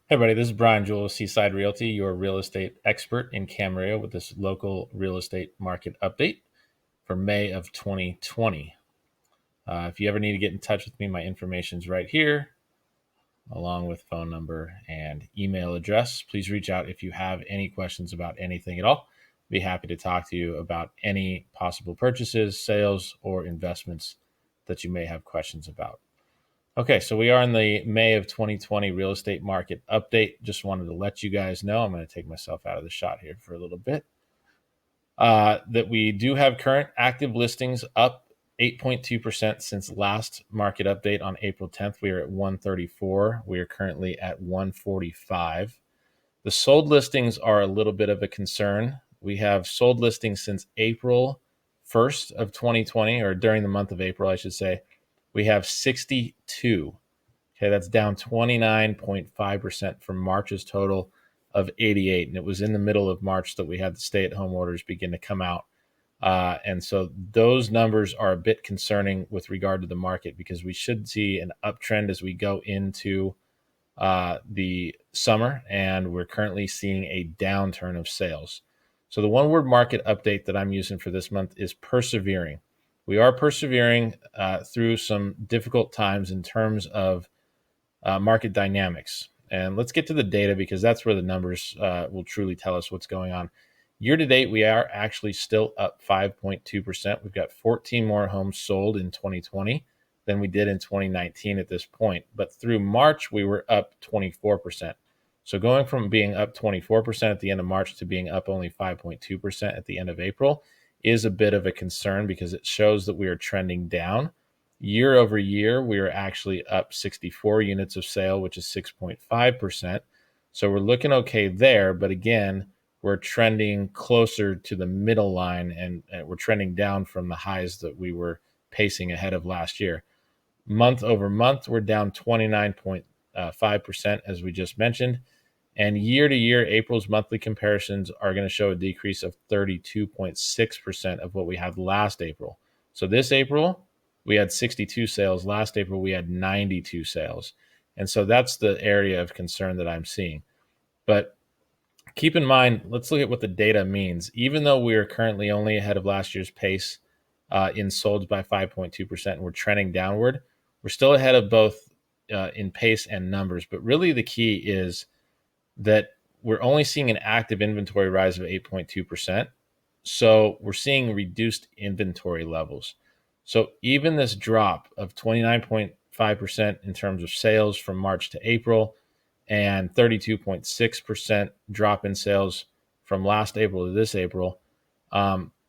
Hey, everybody, this is Bryan Juell of Seaside Realty, your real estate expert in Camarillo with this local real estate market update for May of 2020. If you ever need to get in touch with me, my information's right here, along with phone number and email address. Please reach out if you have any questions about anything at all. Be happy to talk to you about any possible purchases, sales, or investments that you may have questions about. Okay, so we are in the May of 2020 real estate market update. Just wanted to let you guys know, I'm going to take myself out of the shot here for a little bit, that we do have current active listings up 8.2% since last market update on April 10th. We are at 134. We are currently at 145. The sold listings are a little bit of a concern. We have sold listings since April 1st of 2020, or during the month of April, I should say. We have 62. Okay, that's down 29.5% from March's total of 88. And it was in the middle of March that we had the stay-at-home orders begin to come out. And so those numbers are a bit concerning with regard to the market, because we should see an uptrend as we go into the summer, and we're currently seeing a downturn of sales. So the one-word market update that I'm using for this month is persevering. We are persevering through some difficult times in terms of market dynamics. And let's get to the data, because that's where the numbers will truly tell us what's going on. Year to date, we are actually still up 5.2%. We've got 14 more homes sold in 2020 than we did in 2019 at this point. But through March, we were up 24%. So going from being up 24% at the end of March to being up only 5.2% at the end of April is a bit of a concern, because it shows that we are trending down. Year over year, we are actually up 64 units of sale, which is 6.5%. So we're looking okay there. But again, we're trending closer to the middle line, and we're trending down from the highs that we were pacing ahead of last year. Month over month, we're down 29.5%, as we just mentioned. And year to year, April's monthly comparisons are going to show a decrease of 32.6% of what we had last April. So this April, we had 62 sales. Last April, we had 92 sales. And so that's the area of concern that I'm seeing. But keep in mind, let's look at what the data means. Even though we are currently only ahead of last year's pace in solds by 5.2%, and we're trending downward, we're still ahead of both in pace and numbers. But really the key is that we're only seeing an active inventory rise of 8.2%. So we're seeing reduced inventory levels. So even this drop of 29.5% in terms of sales from March to April, and 32.6% drop in sales from last April to this April,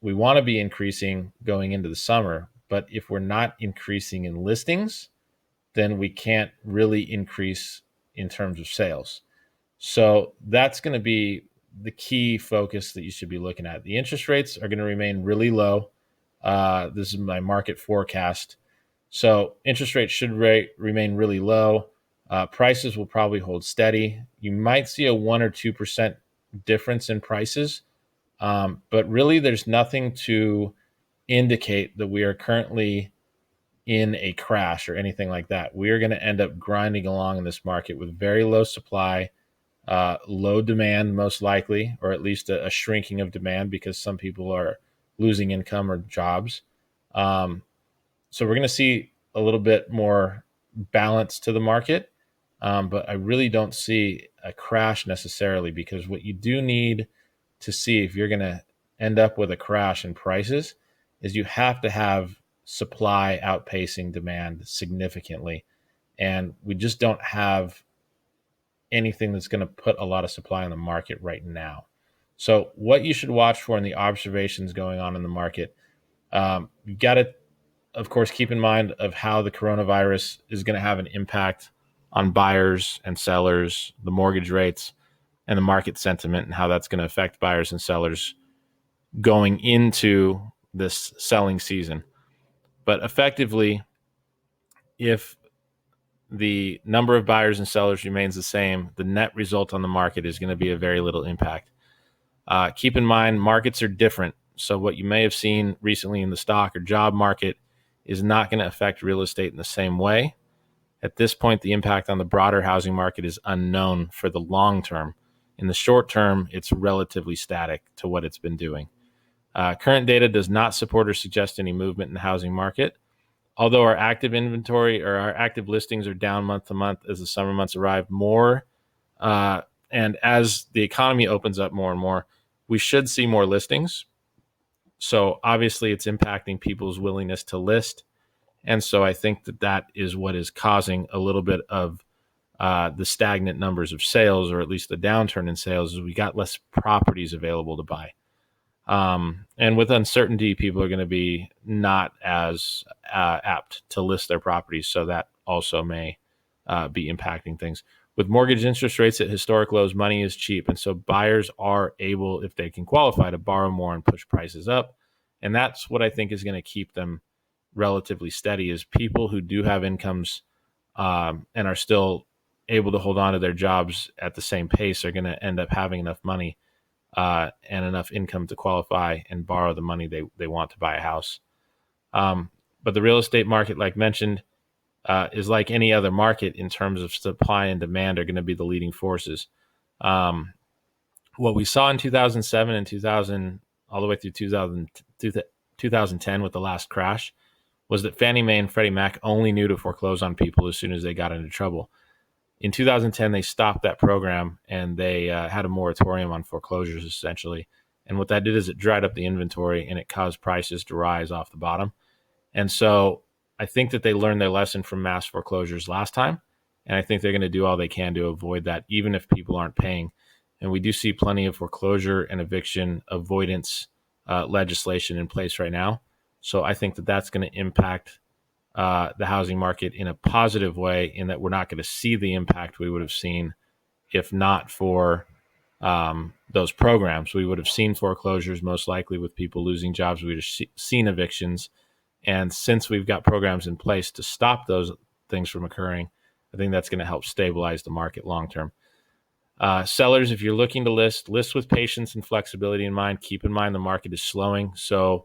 we want to be increasing going into the summer. But if we're not increasing in listings, then we can't really increase in terms of sales. So that's going to be the key focus that you should be looking at. The interest rates are going to remain really low. This is my market forecast. So interest rates should remain really low. Prices will probably hold steady. You might see a 1 or 2% difference in prices, but really there's nothing to indicate that we are currently in a crash or anything like that. We are going to end up grinding along in this market with very low supply, low demand, most likely, or at least a shrinking of demand, because some people are losing income or jobs. So we're going to see a little bit more balance to the market, but I really don't see a crash necessarily, because what you do need to see if you're going to end up with a crash in prices is you have to have supply outpacing demand significantly. And we just don't have anything that's going to put a lot of supply on the market right now. So what you should watch for in the observations going on in the market, you got to, of course, keep in mind of how the coronavirus is going to have an impact on buyers and sellers, the mortgage rates, and the market sentiment, and how that's going to affect buyers and sellers going into this selling season. But effectively, if the number of buyers and sellers remains the same, the net result on the market is going to be a very little impact. Keep in mind, markets are different. So what you may have seen recently in the stock or job market is not going to affect real estate in the same way. At this point, the impact on the broader housing market is unknown for the long term. In the short term, it's relatively static to what it's been doing. Current data does not support or suggest any movement in the housing market. Although our active inventory or our active listings are down month to month as the summer months arrive more, and as the economy opens up more and more, we should see more listings. So obviously it's impacting people's willingness to list. And so I think that is what is causing a little bit of the stagnant numbers of sales, or at least the downturn in sales, is we got less properties available to buy. And with uncertainty, people are going to be not as apt to list their properties. So that also may be impacting things. With mortgage interest rates at historic lows, money is cheap. And so buyers are able, if they can qualify, to borrow more and push prices up. And that's what I think is going to keep them relatively steady, is people who do have incomes and are still able to hold on to their jobs at the same pace are going to end up having enough money and enough income to qualify and borrow the money they want to buy a house. But the real estate market, like mentioned, is like any other market in terms of supply and demand are going to be the leading forces. What we saw in 2007 and 2000, all the way through 2010 with the last crash, was that Fannie Mae and Freddie Mac only knew to foreclose on people as soon as they got into trouble. In 2010, they stopped that program and they had a moratorium on foreclosures, essentially. And what that did is it dried up the inventory and it caused prices to rise off the bottom. And so I think that they learned their lesson from mass foreclosures last time. And I think they're going to do all they can to avoid that, even if people aren't paying. And we do see plenty of foreclosure and eviction avoidance legislation in place right now. So I think that that's going to impact the housing market in a positive way, in that we're not going to see the impact we would have seen if not for those programs. We would have seen foreclosures most likely with people losing jobs. We would have seen evictions. And since we've got programs in place to stop those things from occurring, I think that's going to help stabilize the market long term. Sellers, if you're looking to list with patience and flexibility in mind. Keep in mind the market is slowing. So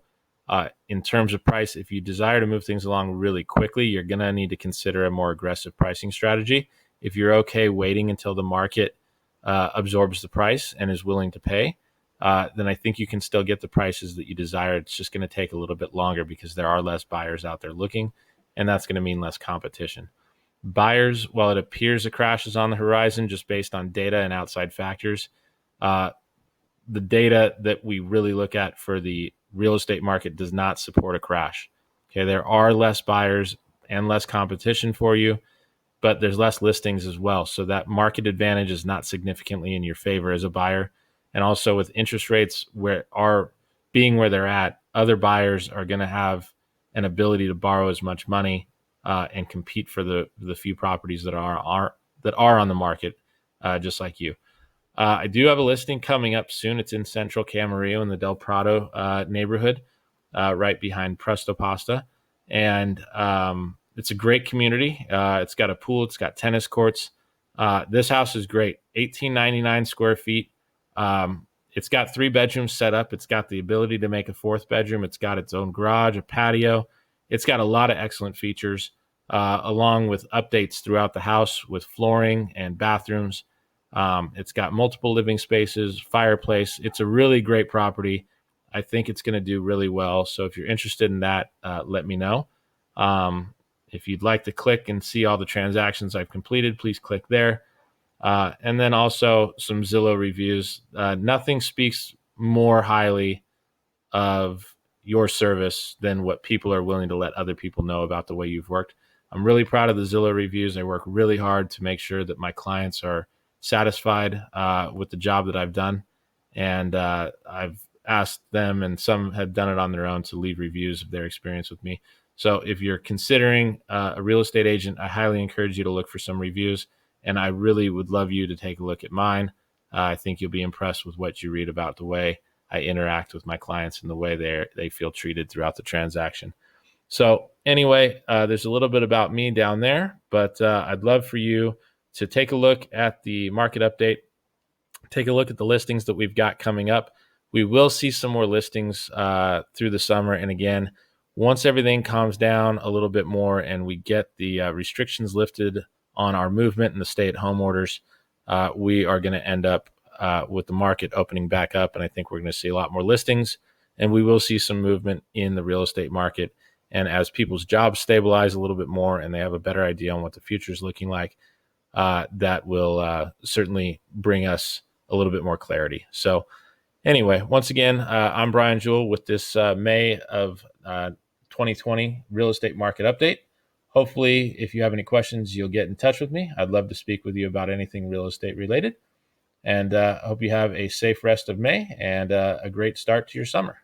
in terms of price, if you desire to move things along really quickly, you're going to need to consider a more aggressive pricing strategy. If you're okay waiting until the market absorbs the price and is willing to pay, then I think you can still get the prices that you desire. It's just going to take a little bit longer because there are less buyers out there looking, and that's going to mean less competition. Buyers, while it appears a crash is on the horizon just based on data and outside factors, the data that we really look at for the real estate market does not support a crash. Okay, there are less buyers and less competition for you, but there's less listings as well. So that market advantage is not significantly in your favor as a buyer. And also with interest rates where they're at, other buyers are going to have an ability to borrow as much money and compete for the few properties that are on the market, just like you. I do have a listing coming up soon. It's in Central Camarillo in the Del Prado neighborhood, right behind Presto Pasta. And it's a great community. It's got a pool. It's got tennis courts. This house is great. 1,899 square feet. It's got 3 bedrooms set up. It's got the ability to make a 4th bedroom. It's got its own garage, a patio. It's got a lot of excellent features, along with updates throughout the house with flooring and bathrooms. It's got multiple living spaces, fireplace. It's a really great property. I think it's going to do really well. So if you're interested in that, let me know. If you'd like to click and see all the transactions I've completed, please click there. And then also some Zillow reviews. Nothing speaks more highly of your service than what people are willing to let other people know about the way you've worked. I'm really proud of the Zillow reviews. I work really hard to make sure that my clients are satisfied with the job that I've done. And I've asked them, and some have done it on their own, to leave reviews of their experience with me. So if you're considering a real estate agent, I highly encourage you to look for some reviews. And I really would love you to take a look at mine. I think you'll be impressed with what you read about the way I interact with my clients and the way they feel treated throughout the transaction. So anyway, there's a little bit about me down there, but I'd love for you to take a look at the market update, take a look at the listings that we've got coming up. We will see some more listings through the summer. And again, once everything calms down a little bit more and we get the restrictions lifted on our movement and the stay-at-home orders, we are going to end up with the market opening back up, and I think we're going to see a lot more listings, and we will see some movement in the real estate market. And as people's jobs stabilize a little bit more and they have a better idea on what the future is looking like, that will certainly bring us a little bit more clarity. So anyway, once again, I'm Bryan Juell with this May of 2020 real estate market update. Hopefully, if you have any questions, you'll get in touch with me. I'd love to speak with you about anything real estate related. And I hope you have a safe rest of May and a great start to your summer.